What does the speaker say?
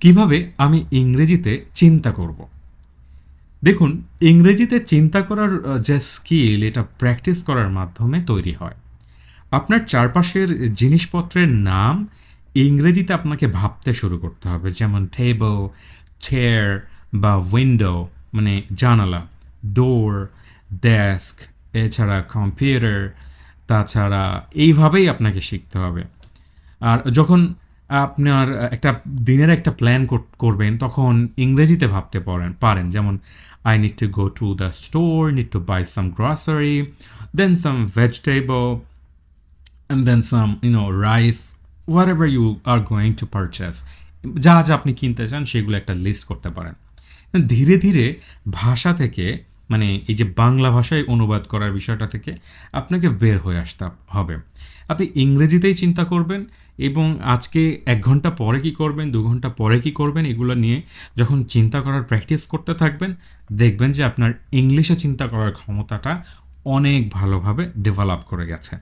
কিভাবে আমি ইংরেজিতে চিন্তা করব। দেখুন, ইংরেজিতে চিন্তা করার যে স্কিল, এটা প্র্যাকটিস করার মাধ্যমে তৈরি হয়। আপনার চারপাশের জিনিসপত্রের নাম ইংরেজিতে আপনাকে ভাবতে শুরু করতে হবে, যেমন টেবল, চেয়ার বা উইন্ডো, মানে জানালা, ডোর, ডেস্ক, এছাড়া কম্পিউটার। তাছাড়া এইভাবেই আপনাকে শিখতে হবে। আর যখন আপনার একটা দিনের একটা প্ল্যান করবেন, তখন ইংরেজিতে ভাবতে পারেন, যেমন I need to go to the store, need to buy some grocery, then some vegetable, and then some, rice, whatever you are going to purchase. যা যা আপনি কিনতে চান সেগুলো একটা লিস্ট করতে পারেন। ধীরে ধীরে ভাষা থেকে, মানে এই যে বাংলা ভাষায় অনুবাদ করার বিষয়টা থেকে আপনাকে বের হয়ে আসতে হবে। আপনি ইংরেজিতেই চিন্তা করবেন, এবং আজকে 1 ঘন্টা পরে কি করবেন, 2 ঘন্টা পরে কি করবেন, এগুলো নিয়ে যখন চিন্তা করার প্র্যাকটিস করতে থাকবেন, দেখবেন যে আপনার ইংলিশে চিন্তা করার ক্ষমতাটা অনেক ভালোভাবে ডেভেলপ করে গেছে।